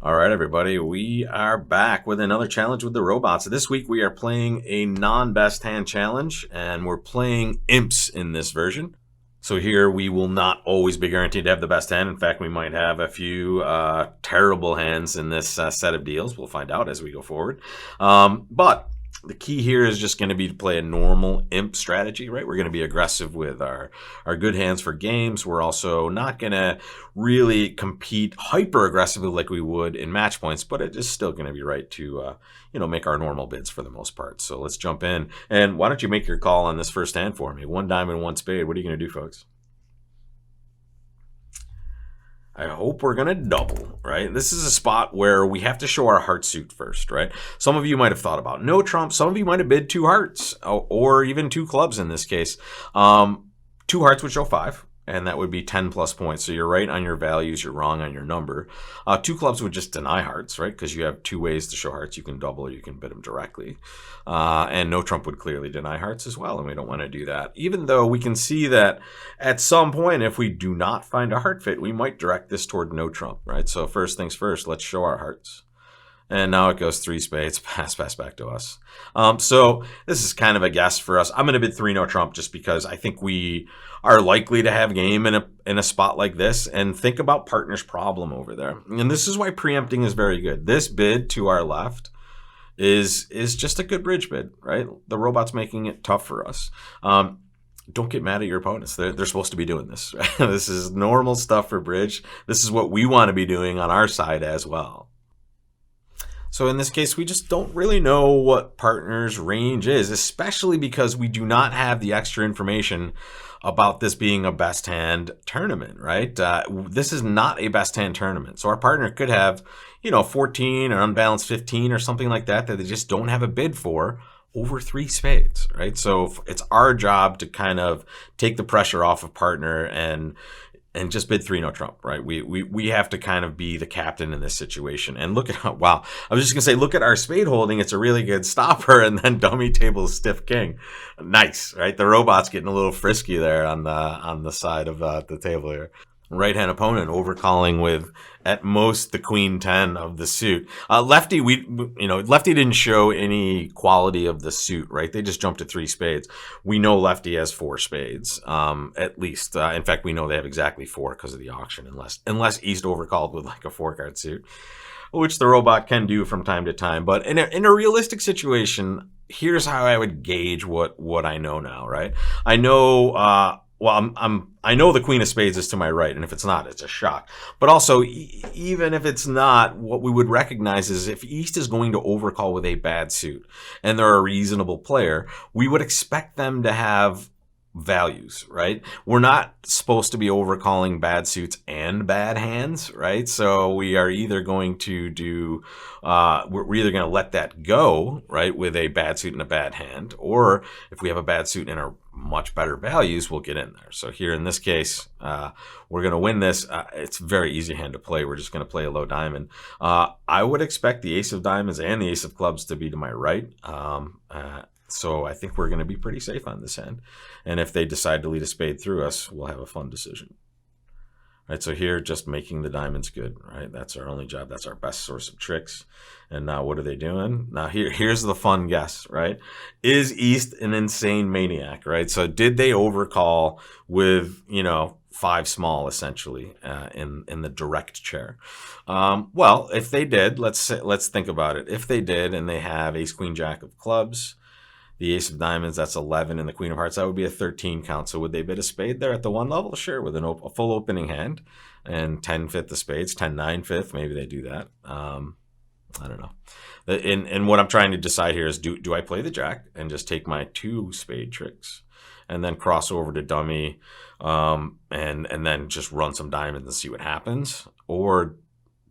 All right, everybody, we are back with another challenge with the robots. This week we are playing a non-best hand challenge, and we're playing imps in this version. So here we will not always be guaranteed to have the best hand. In fact, we might have a few terrible hands in this set of deals. We'll find out as we go forward. But the key here is just going to be to play a normal imp strategy, right? We're going to be aggressive with our good hands for games. We're also not going to really compete hyper aggressively like we would in match points, but it is still going to be right to, make our normal bids for the most part. So let's jump in. And why don't you make your call on this first hand for me? 1 diamond, 1 spade. What are you going to do, folks? I hope we're going to double, right? This is a spot where we have to show our heart suit first, right? Some of you might have thought about no trump. Some of you might have bid 2 hearts or even 2 clubs in this case. 2 hearts would show 5, and that would be 10 plus points. So you're right on your values. You're wrong on your number. 2 clubs would just deny hearts, right? Because you have 2 ways to show hearts. You can double or you can bid them directly. And no trump would clearly deny hearts as well, and we don't want to do that. Even though we can see that at some point, if we do not find a heart fit, we might direct this toward no trump, right? So first things first, let's show our hearts. And now it goes 3 spades, pass back to us. So this is kind of a guess for us. I'm going to bid 3 no trump just because I think we are likely to have game in a spot like this. And think about partner's problem over there. And this is why preempting is very good. This bid to our left is just a good bridge bid, right? The robot's making it tough for us. Don't get mad at your opponents. They're supposed to be doing this. Right? This is normal stuff for bridge. This is what we want to be doing on our side as well. So in this case, we just don't really know what partner's range is, especially because we do not have the extra information about this being a best hand tournament, right? This is not a best hand tournament. So our partner could have, 14 or unbalanced 15 or something like that they just don't have a bid for over 3 spades, right? So it's our job to kind of take the pressure off of partner and just bid 3 no trump, right? We have to kind of be the captain in this situation. And look at wow. I was just gonna say, look at our spade holding. It's a really good stopper, and then dummy table stiff king. Nice, right? The robot's getting a little frisky there on the side of the table here. Right hand opponent overcalling with at most the queen 10 of the suit. Lefty, Lefty didn't show any quality of the suit, right? They just jumped to 3 spades. We know Lefty has 4 spades, at least. In fact, we know they have exactly 4 because of the auction, unless East overcalled with like a 4-card suit, which the robot can do from time to time. But in a realistic situation, here's how I would gauge what I know now, right? I know. I know the queen of spades is to my right, and if it's not, it's a shock. But also, even if it's not, what we would recognize is if East is going to overcall with a bad suit, and they're a reasonable player, we would expect them to have values, right? We're not supposed to be overcalling bad suits and bad hands, right? So we are either going to do, we're either going to let that go, right, with a bad suit and a bad hand, or if we have a bad suit and are much better values, we'll get in there. So here in this case, we're going to win this. It's a very easy hand to play. We're just going to play a low diamond. I would expect the ace of diamonds and the ace of clubs to be to my right. So I think we're going to be pretty safe on this hand. And if they decide to lead a spade through us, we'll have a fun decision. Right, so here, just making the diamonds good, right? That's our only job. That's our best source of tricks. And now what are they doing? Now here's the fun guess, right? Is East an insane maniac, right? So did they overcall with, 5 small, essentially, in the direct chair? Well, if they did, let's think about it. If they did, and they have ace, queen, jack of clubs, the ace of diamonds, that's 11, and the queen of hearts, that would be a 13 count. So would they bid a spade there at the 1 level? Sure, with a full opening hand, and 10 fifth the spades, 10 9 fifth, maybe they do that. I don't know. And what I'm trying to decide here is, do I play the jack and just take my 2 spade tricks and then cross over to dummy and then just run some diamonds and see what happens? Or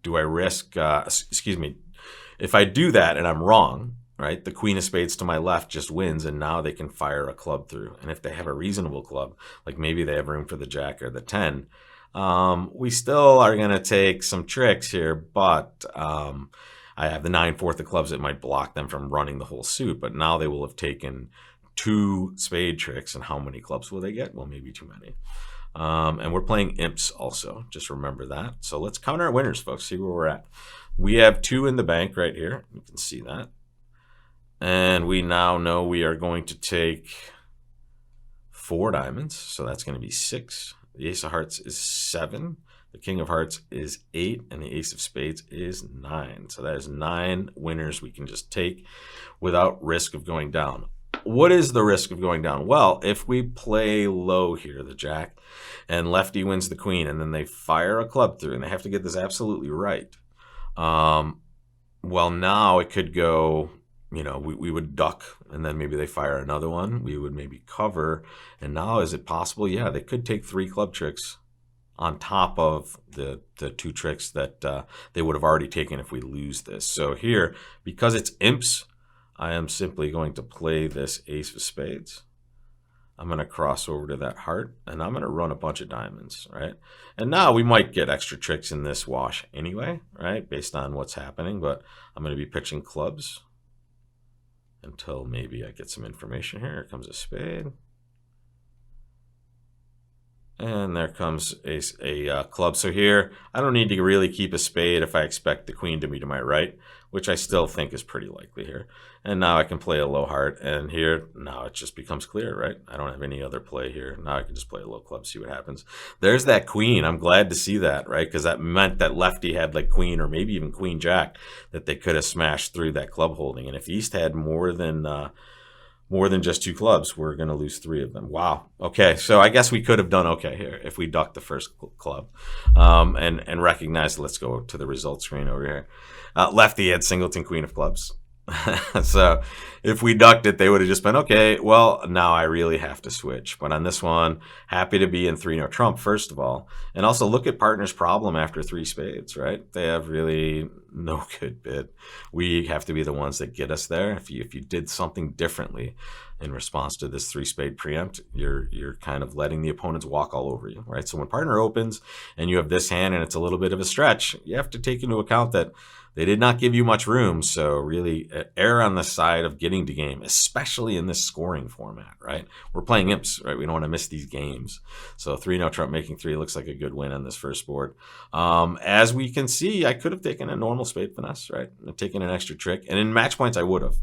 do I risk, if I do that and I'm wrong, right, the queen of spades to my left just wins, and now they can fire a club through. And if they have a reasonable club, like maybe they have room for the jack or the 10, we still are going to take some tricks here, but I have the 9/4 of clubs that might block them from running the whole suit, but now they will have taken 2 spade tricks, and how many clubs will they get? Well, maybe too many. And we're playing imps also. Just remember that. So let's count our winners, folks. See where we're at. We have 2 in the bank right here. You can see that. And we now know we are going to take 4 diamonds. So that's going to be 6. The ace of hearts is 7. The king of hearts is 8. And the ace of spades is 9. So that is 9 winners we can just take without risk of going down. What is the risk of going down? Well, if we play low here, the jack, and lefty wins the queen, and then they fire a club through, and they have to get this absolutely right. Well, now it could go, we would duck, and then maybe they fire another one. We would maybe cover. And now is it possible? Yeah, they could take 3 club tricks on top of the 2 tricks that they would have already taken if we lose this. So here, because it's imps, I am simply going to play this ace of spades. I'm going to cross over to that heart, and I'm going to run a bunch of diamonds, right? And now we might get extra tricks in this wash anyway, right, based on what's happening, but I'm going to be pitching clubs until maybe I get some information here. Here comes a spade. And there comes a club. So here, I don't need to really keep a spade if I expect the queen to be to my right, which I still think is pretty likely here. And now I can play a low heart. And here, now it just becomes clear, right? I don't have any other play here. Now I can just play a low club, see what happens. There's that queen. I'm glad to see that, right? Because that meant that lefty had like queen or maybe even queen jack that they could have smashed through that club holding. And if East had more than just 2 clubs, we're going to lose 3 of them. Wow. Okay, so I guess we could have done okay here if we ducked the first club and recognized. Let's go to the result screen over here. Lefty had singleton queen of clubs. So if we ducked it, they would have just been, okay, well, now I really have to switch. But on this one, happy to be in 3-no trump, first of all. And also look at partner's problem after 3 spades, right? They have really no good bid. We have to be the ones that get us there. If you did something differently in response to this 3-spade preempt, you're kind of letting the opponents walk all over you, right? So when partner opens and you have this hand and it's a little bit of a stretch, you have to take into account that they did not give you much room, so really err on the side of getting to game, especially in this scoring format, right? We're playing imps, right? We don't want to miss these games. So 3-no trump making 3 looks like a good win on this first board. As we can see, I could have taken a normal spade finesse, right? Taken an extra trick, and in match points, I would have.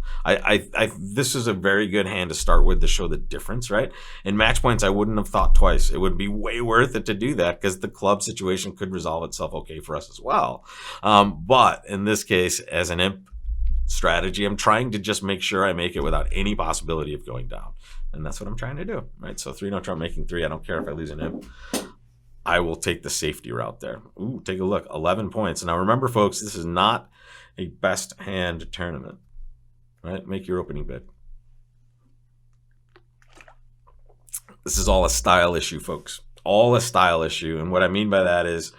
This is a very good hand to start with to show the difference, right? In match points, I wouldn't have thought twice. It would be way worth it to do that because the club situation could resolve itself okay for us as well. But in this case, as an imp strategy, I'm trying to just make sure I make it without any possibility of going down. And that's what I'm trying to do, right? So 3-no trump making 3. I don't care if I lose an imp. I will take the safety route there. Ooh, take a look. 11 points. Now remember, folks, this is not a best hand tournament, right? Make your opening bid. This is all a style issue, folks. All a style issue. And what I mean by that is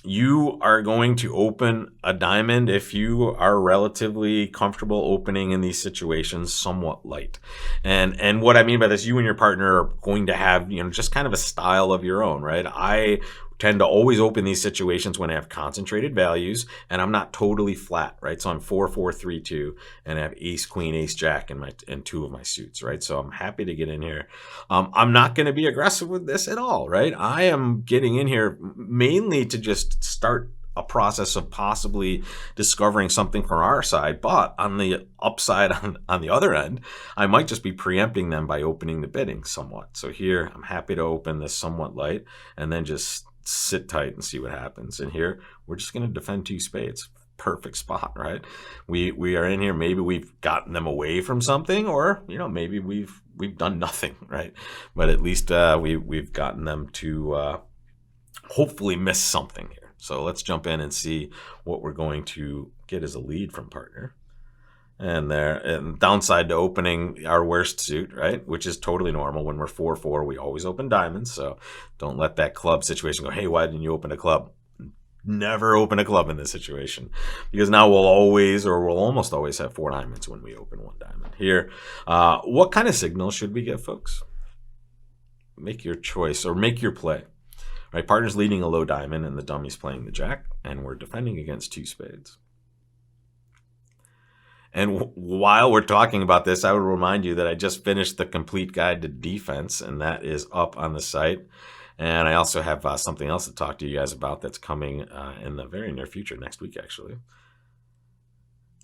you are going to open a diamond if you are relatively comfortable opening in these situations somewhat light. And what I mean by this, you and your partner are going to have, just kind of a style of your own, right? I tend to always open these situations when I have concentrated values and I'm not totally flat, right? So I'm 4-4-3-2 and I have ace, queen, ace, jack in 2 of my suits, right? So I'm happy to get in here. I'm not going to be aggressive with this at all, right? I am getting in here mainly to just start a process of possibly discovering something from our side, but on the upside, on the other end, I might just be preempting them by opening the bidding somewhat. So here, I'm happy to open this somewhat light and then just sit tight and see what happens. And here, we're just going to defend 2 spades. Perfect spot, right? We are in here. Maybe we've gotten them away from something, or maybe we've done nothing, right? But at least we've gotten them to hopefully miss something here. So let's jump in and see what we're going to get as a lead from partner. And downside to opening our worst suit, right? Which is totally normal. When we're 4-4, we always open diamonds. So don't let that club situation go, hey, why didn't you open a club? Never open a club in this situation, because now we'll almost always have 4 diamonds when we open 1 diamond. Here, what kind of signal should we give, folks? Make your choice or make your play. Right, partner's leading a low diamond and the dummy's playing the jack, and we're defending against 2 spades. And while we're talking about this, I would remind you that I just finished the complete guide to defense, and that is up on the site. And I also have something else to talk to you guys about that's coming in the very near future, next week, actually.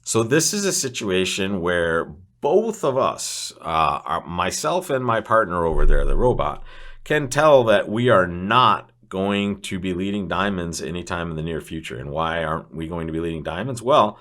So this is a situation where both of us, myself and my partner over there, the robot, can tell that we are not going to be leading diamonds anytime in the near future. And why aren't we going to be leading diamonds? Well,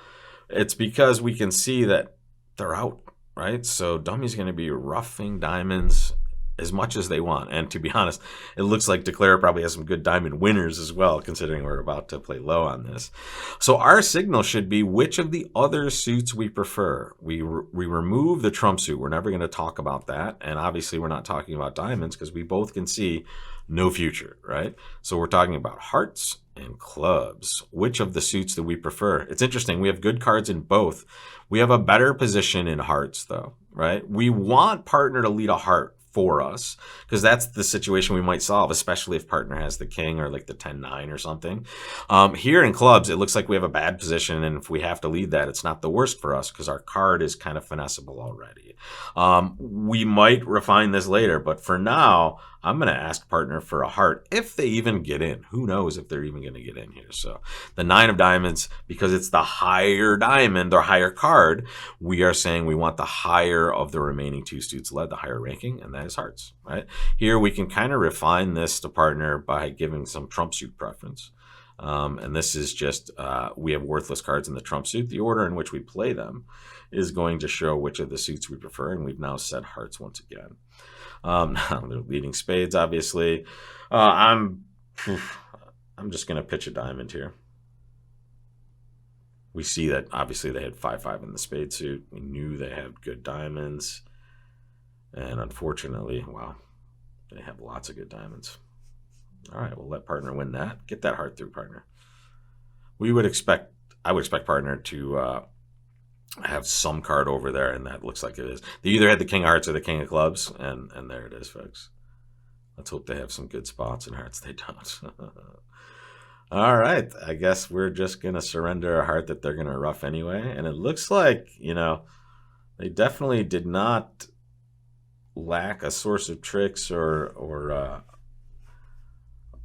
it's because we can see that they're out, right? So Dummy's going to be roughing diamonds as much as they want. And to be honest, it looks like Declare probably has some good diamond winners as well, considering we're about to play low on this. So our signal should be which of the other suits we prefer. We remove the trump suit. We're never going to talk about that. And obviously we're not talking about diamonds because we both can see no future, right? So we're talking about hearts and clubs. Which of the suits do we prefer? It's interesting. We have good cards in both. We have a better position in hearts though, right? We want partner to lead a heart for us because that's the situation we might solve, especially if partner has the king or like the 10-9 or something. Here in clubs, it looks like we have a bad position, and if we have to lead that, it's not the worst for us because our card is kind of finessable already. We might refine this later, but for now, I'm going to ask partner for a heart if they even get in. Who knows if they're even going to get in here. So the 9 of diamonds, because it's the higher diamond or higher card, we are saying we want the higher of the remaining 2 suits led, the higher ranking, and that is hearts, right? Here we can kind of refine this to partner by giving some trump suit preference. And this is just, we have worthless cards in the trump suit. The order in which we play them is going to show which of the suits we prefer, and we've now set hearts once again. Now they're leading spades, obviously. I'm just going to pitch a diamond here. We see that obviously they had 5-5 in the spade suit. We knew they had good diamonds. And unfortunately, wow, they have lots of good diamonds. All right, we'll let partner win that. Get that heart through, partner. I would expect partner to have some card over there, and that looks like it is. They either had the king of hearts or the king of clubs, and there it is, folks. Let's hope they have some good spots in hearts. They don't. All right, I guess we're just going to surrender a heart that they're going to rough anyway. And it looks like, they definitely did not lack a source of tricks or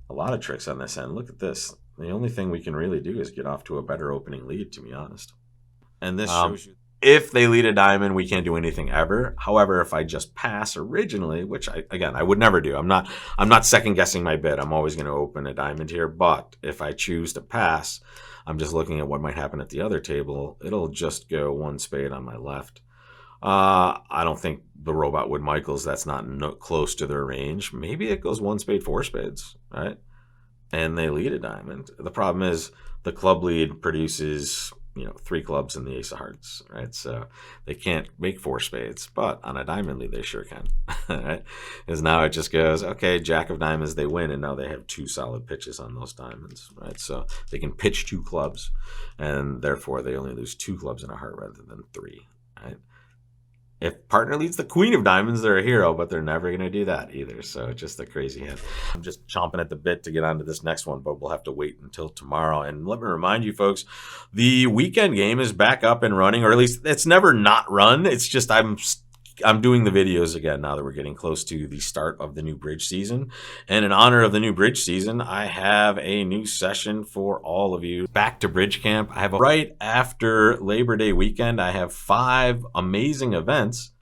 a lot of tricks on this end. Look at this. The only thing we can really do is get off to a better opening lead, to be honest. And this shows you if they lead a diamond, we can't do anything ever. However, if I just pass originally, which I would never do. I'm not second guessing my bid. I'm always going to open a diamond here. But if I choose to pass, I'm just looking at what might happen at the other table. It'll just go 1 spade on my left. I don't think the robot would Michaels. That's not close to their range. Maybe it goes 1 spade, 4 spades, right? And they lead a diamond. The problem is the club lead produces 3 clubs and the ace of hearts, right? So they can't make 4 spades, but on a diamond lead, they sure can, right? Because now it just goes, okay, jack of diamonds, they win, and now they have 2 solid pitches on those diamonds, right? So they can pitch 2 clubs, and therefore they only lose 2 clubs in a heart rather than 3, right? If partner leads the queen of diamonds, they're a hero, but they're never going to do that either. So just a crazy hand. I'm just chomping at the bit to get onto this next one, but we'll have to wait until tomorrow. And let me remind you folks, the weekend game is back up and running, or at least it's never not run. It's just I'm doing the videos again now that we're getting close to the start of the new bridge season. And in honor of the new bridge season, I have a new session for all of you. Back to bridge camp. I have right after Labor Day weekend, I have 5 amazing events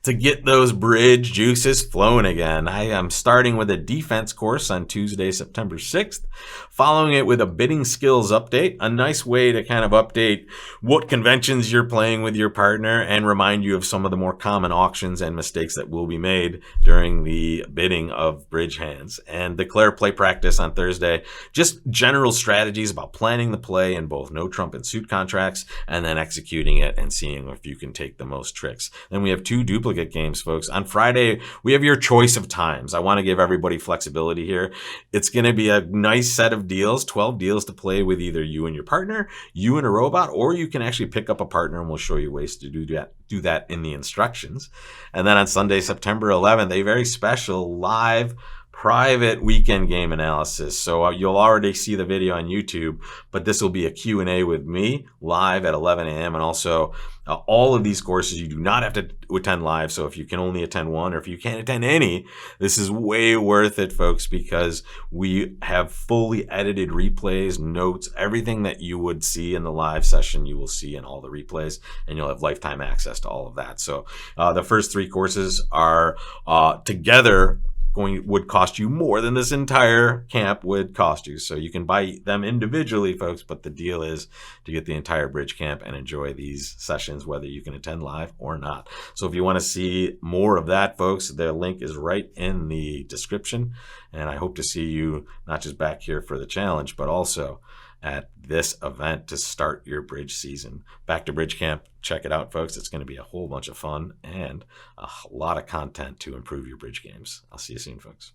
to get those bridge juices flowing again. I am starting with a defense course on Tuesday, September 6th, following it with a bidding skills update, a nice way to kind of update what conventions you're playing with your partner and remind you of some of the more common auctions and mistakes that will be made during the bidding of bridge hands. And Declare play practice on Thursday, just general strategies about planning the play in both no trump and suit contracts, and then executing it and seeing if you can take the most tricks. Then we have 2 duplicate games, folks. On Friday, we have your choice of times. I want to give everybody flexibility here. It's going to be a nice set of deals, 12 deals to play with either you and your partner, you and a robot, or you can actually pick up a partner, and we'll show you ways to do that in the instructions. And then on Sunday, September 11th, a very special live private weekend game analysis. So you'll already see the video on YouTube, but this will be a Q&A with me live at 11 a.m. And also all of these courses you do not have to attend live. So if you can only attend one, or if you can't attend any, this is way worth it, folks, because we have fully edited replays, notes, everything that you would see in the live session, you will see in all the replays, and you'll have lifetime access to all of that. So the first 3 courses are together would cost you more than this entire camp would cost you. So you can buy them individually, folks, but the deal is to get the entire bridge camp and enjoy these sessions, whether you can attend live or not. So if you want to see more of that, folks, the link is right in the description. And I hope to see you not just back here for the challenge, but also at this event to start your bridge season. Back to Bridge Camp. Check it out, folks. It's going to be a whole bunch of fun and a lot of content to improve your bridge games. I'll see you soon, folks.